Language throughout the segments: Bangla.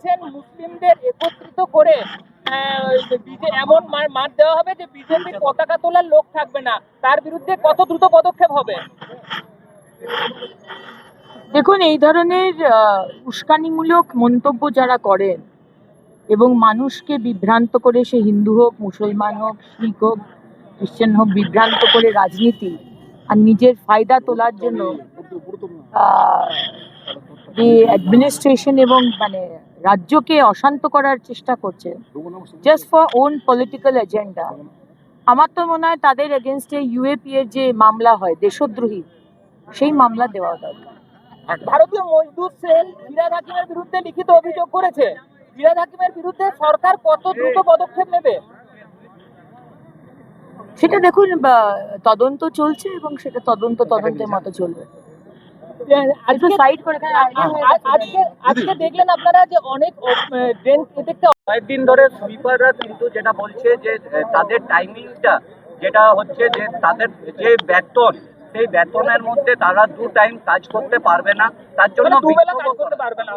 বলেছেন মুসলিমদের একত্রিত করে এমন মার দেওয়া হবে যে বিজেপির পতাকা তোলার লোক থাকবে না। তার বিরুদ্ধে কত দ্রুত পদক্ষেপ হবে? দেখুন, এই ধরনের উস্কানিমূলক মন্তব্য যারা করেন এবং মানুষকে বিভ্রান্ত করে, সে হিন্দু হোক, মুসলমান হোক, শিখ হোক, খ্রিস্টান হোক, বিভ্রান্ত করে রাজনীতি আর নিজের ফায়দা তোলার জন্য যে অ্যাডমিনিস্ট্রেশন এবং রাজ্যকে অশান্ত করার চেষ্টা করছে just for own political agenda, আমার তো মনে হয় তাদের এগেনস্টে ইউএপি এর যে মামলা হয় দেশদ্রোহী, সেই মামলা দেওয়া দরকার। ভারতীয় মজদুর সেল ফিরহাদ হাকিমের বিরুদ্ধে লিখিত অভিযোগ করেছে। ফিরহাদ হাকিমের বিরুদ্ধে সরকার কত দ্রুত পদক্ষেপ নেবে? সেটা দেখুন, তদন্ত চলছে এবং সেটা তদন্তের মতো চলবে। আজকে দেখলেন আপনারা যে অনেক ড্রেন প্রত্যেকটা কয়েকদিন ধরে সুইপাররা কিন্তু যেটা বলছে যে তাদের টাইমিংটা যেটা হচ্ছে যে তাদের যে বেতন, সেই বেতনের মধ্যে তারা 2 টাইম কাজ করতে পারবে না, তার জন্য দুবেলা কাজ করতে পারবে না।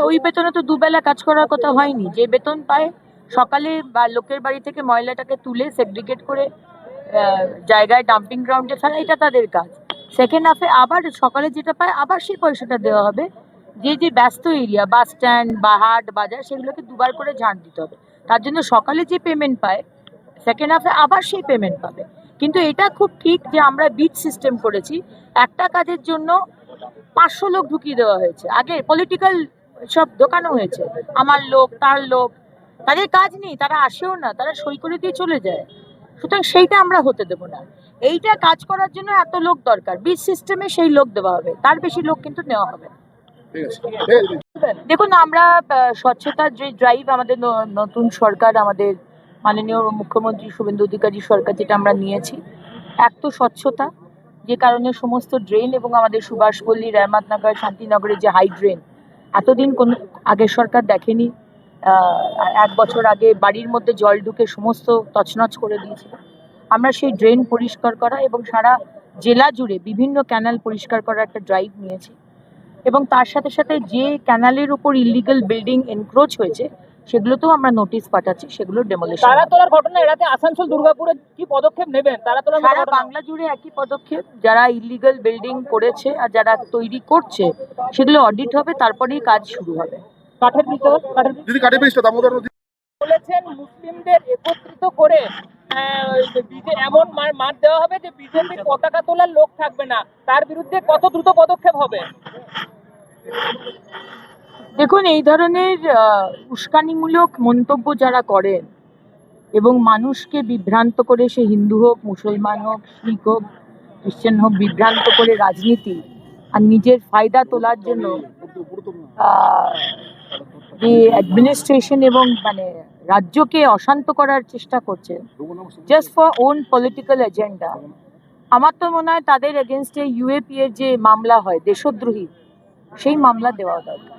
ওই বেতনে তো দুবেলা কাজ করার কথা হয়নি। যে বেতন পায়, সকালে বা লোকের বাড়ি থেকে ময়লাটাকে তুলে সেগ্রিগেট করে জায়গায় ডাম্পিং গ্রাউন্ডে ফেলা, এটা তাদের কাজ। সেকেন্ড হাফে আবার সকালে যেটা পায় আবার সেই পয়সাটা দেওয়া হবে। যে ব্যস্ত এরিয়া, বাস স্ট্যান্ড বা হাট বাজার, সেগুলোকে দুবার করে ঝাঁট দিতে হবে। তার জন্য সকালে যে পেমেন্ট পায়, সেকেন্ড হাফে আবার সেই পেমেন্ট পাবে। কিন্তু এটা খুব ঠিক যে আমরা বিট সিস্টেম করেছি। একটা কাজের জন্য 500 লোক ঢুকিয়ে দেওয়া হয়েছে। আগে পলিটিক্যাল সব দোকানো হয়েছে, আমার লোক তার লোক, তাদের কাজ নেই, তারা আসেও না, তারা সই করে দিয়ে চলে যায়। সুতরাং সেইটা আমরা হতে দেবো না। এইটা কাজ করার জন্য এত লোক দরকার, বিট সিস্টেমে সেই লোক দেওয়া হবে, তার বেশি লোক কিন্তু নেওয়া হবে না। দেখুন, আমরা স্বচ্ছতার যে ড্রাইভ, আমাদের নতুন সরকার, আমাদের মাননীয় মুখ্যমন্ত্রী শুভেন্দু অধিকারী সরকার যেটা আমরা নিয়েছি, এক তো স্বচ্ছতা, যে কারণে সমস্ত ড্রেন এবং আমাদের সুভাষপল্লী, রহমতনগর, শান্তিনগরের যে হাই ড্রেন, এতদিন কোন আগের সরকার দেখেনি। 1 বছর আগে বাড়ির মধ্যে জল ঢুকে সমস্ত তছনছ করে দিয়েছিল। আমরা সেই ড্রেন পরিষ্কার করা এবং সারা জেলা জুড়ে বিভিন্ন ক্যানাল পরিষ্কার করার একটা ড্রাইভ নিয়েছি। এবং তার সাথে সাথে যে ক্যানালের উপর ইলিগাল বিল্ডিং এনক্রোচ হয়েছে, সেগুলোতেও আমরা নোটিশ পাঠাচ্ছি, সেগুলো ডেমোলিশন। তারা তোলার ঘটনা এড়াতে আসানসোল দুর্গাপুরে কি পদক্ষেপ নেবেন? তারা তোলার সারা বাংলা জুড়ে একই পদক্ষেপ। যারা ইলিগাল বিল্ডিং করেছে আর যারা তৈরি করছে, সেগুলো অডিট হবে, তারপরেই কাজ শুরু হবে। বলেছেন মুসলিমদের একত্রিত করে এমন মার দেওয়া হবে যে বিজেপির পতাকা তোলার লোক থাকবে না। তার বিরুদ্ধে কত দ্রুত পদক্ষেপ হবে? দেখুন, এই ধরনের উস্কানিমূলক মন্তব্য যারা করেন এবং মানুষকে বিভ্রান্ত করে, সে হিন্দু হোক, মুসলমান হোক, শিখ হোক, খ্রিস্টান হোক, বিভ্রান্ত করে রাজনীতি আর নিজের ফায়দা তোলার জন্য যে অ্যাডমিনিস্ট্রেশন এবং রাজ্যকে অশান্ত করার চেষ্টা করছে just for own political agenda, আমার তো মনে হয় তাদের এগেনস্টে ইউএপি এর যে মামলা হয় দেশদ্রোহী, সেই মামলা দেওয়া দরকার।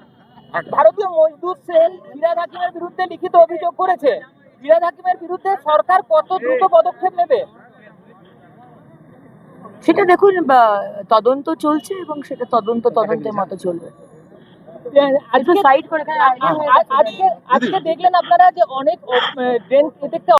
ভারতীয় মজদুর সেল ফিরহাদ হাকিমের বিরুদ্ধে লিখিত অভিযোগ করেছে। ফিরহাদ হাকিমের বিরুদ্ধে সরকার কত দ্রুত পদক্ষেপ নেবে? সেটা দেখুন, তদন্ত চলছে এবং সেটা তদন্তের মতো চলবে। আজকে দেখলেন আপনারা যে অনেক ড্রেন প্রত্যেকটা